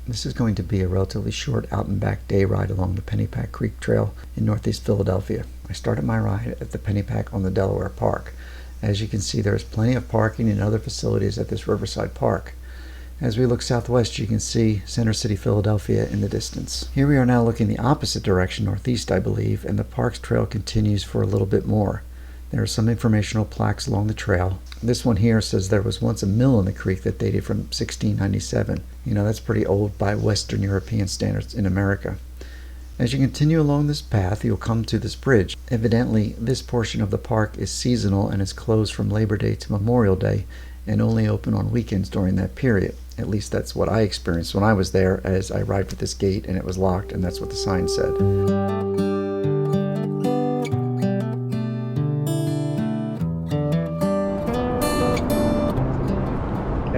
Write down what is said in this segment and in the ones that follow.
This is going to be a relatively short out and back day ride along the Pennypack Creek Trail in northeast Philadelphia. I started my ride at the Pennypack on the Delaware Park. As you can see, there is plenty of parking and other facilities at this riverside park. As we look southwest, you can see Center City, Philadelphia in the distance. Here we are now looking the opposite direction, northeast I believe, and the park's trail continues for a little bit more. There are some informational plaques along the trail. This one here says there was once a mill in the creek that dated from 1697. You know, that's pretty old by Western European standards in America. As you continue along this path, you'll come to this bridge. Evidently, this portion of the park is seasonal and is closed from Labor Day to Memorial Day and only open on weekends during that period. At least that's what I experienced when I was there, as I arrived at this gate and it was locked, and that's what the sign said.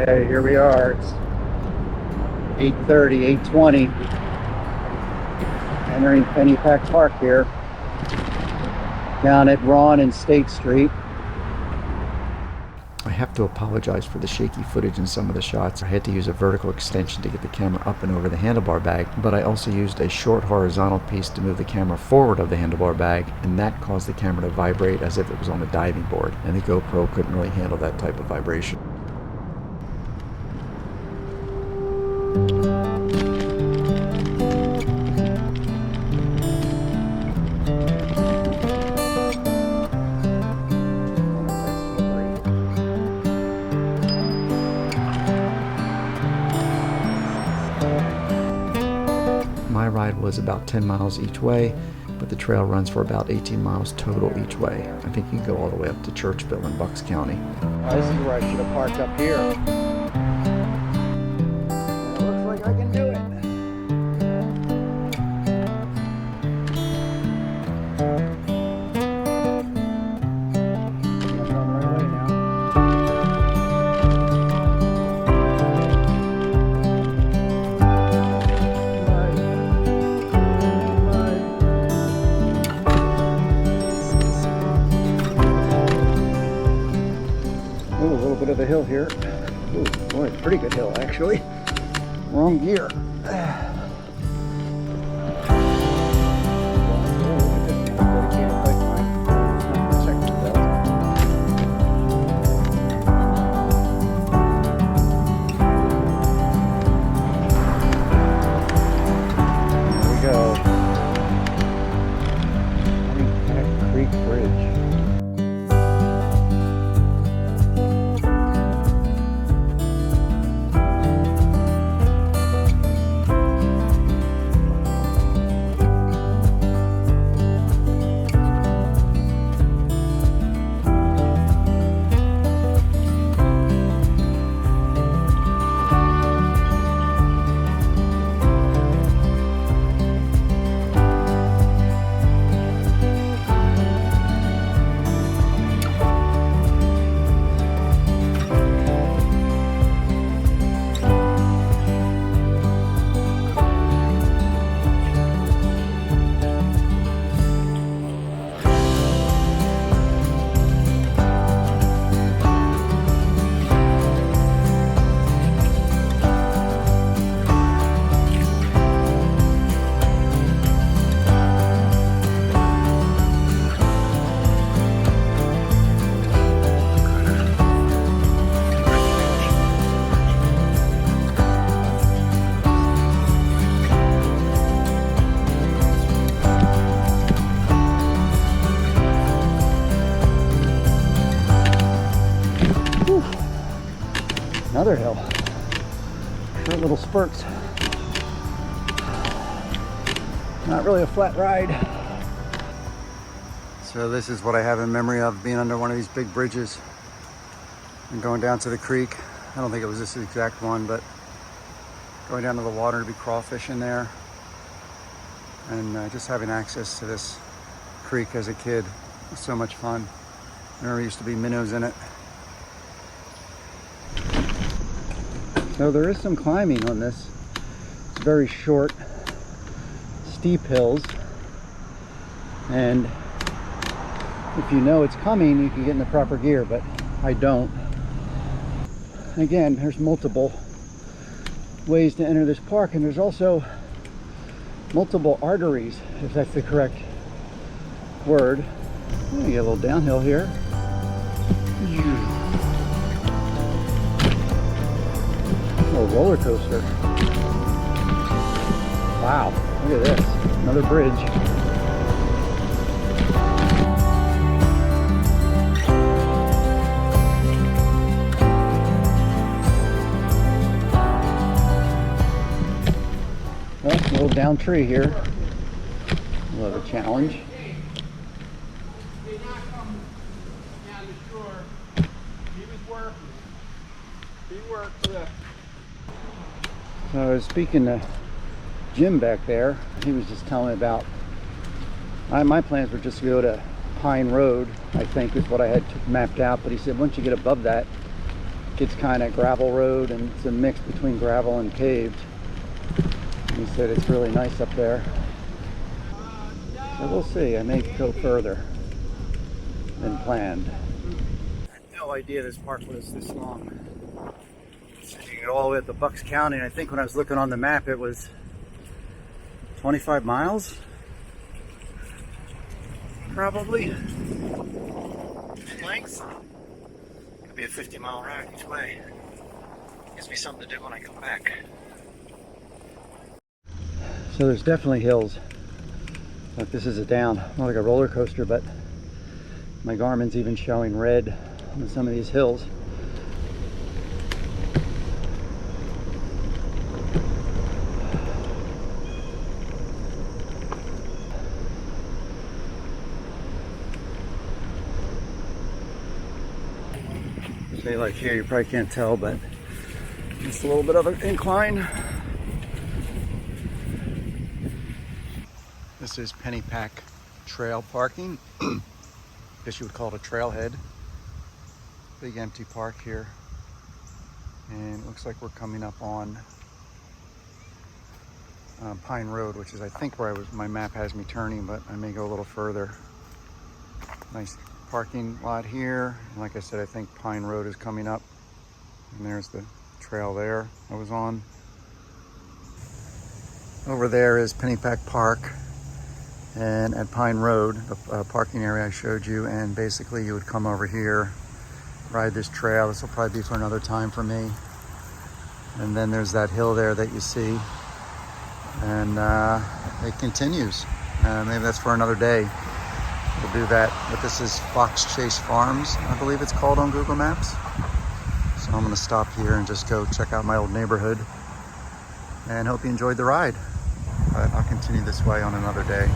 Okay, here we are. It's 8:30, 8:20. Entering Pennypack Park here, down at Ron and State Street. I have to apologize for the shaky footage in some of the shots. I had to use a vertical extension to get the camera up and over the handlebar bag, but I also used a short horizontal piece to move the camera forward of the handlebar bag, and that caused the camera to vibrate as if it was on a diving board, and the GoPro couldn't really handle that type of vibration. My ride was about 10 miles each way, but the trail runs for about 18 miles total each way. I think you can go all the way up to Churchville in Bucks County. This is where I should have parked up here. It looks like I can do it. I'm going the right way now. Of the hill here. Ooh, boy, pretty good hill actually. Wrong gear. There we go. Pennypack Creek Bridge. Another hill. Short little spurts. Not really a flat ride. So this is what I have in memory of being under one of these big bridges and going down to the creek. I don't think it was this exact one, but going down to the water to be crawfishing there, and just having access to this creek as a kid was so much fun. There used to be minnows in it. So there is some climbing on this. It's very short, steep hills, and if you know it's coming, you can get in the proper gear, but I don't. Again, there's multiple ways to enter this park, and there's also multiple arteries, if that's the correct word. You get a little downhill here. A little roller coaster. Wow, look at this. Another bridge. Well, a little down tree here. We'll have a challenge. So I was speaking to Jim back there. He was just telling me about my plans were just to go to Pine Road, I think is what I had mapped out, but he said once you get above that, it gets kind of gravel road, and it's a mix between gravel and paved. And he said it's really nice up there. So we'll see. I may go further than planned. I had no idea this park was this long. So you can go all the way up to Bucks County, and I think when I was looking on the map it was 25 miles? Probably. In length. Could be a 50-mile ride each way. Gives me something to do when I come back. So there's definitely hills. Like this is a down, more like a roller coaster, but my Garmin's even showing red on some of these hills. Say like here, you probably can't tell, but just a little bit of an incline. This is Pennypack Trail parking. I guess you would call it a trailhead. Big empty park here. And it looks like we're coming up on Pine Road, which is I think where my map has me turning, but I may go a little further. Nice parking lot here. And like I said, I think Pine Road is coming up. And there's the trail there I was on. Over there is Pennypack Park. And at Pine Road, the parking area I showed you, and basically you would come over here, ride this trail. This will probably be for another time for me. And then there's that hill there that you see, and it continues. Maybe that's for another day. We'll do that. But this is Fox Chase Farms, I believe it's called on Google Maps. So I'm gonna stop here and just go check out my old neighborhood, and hope you enjoyed the ride. I'll continue this way on another day.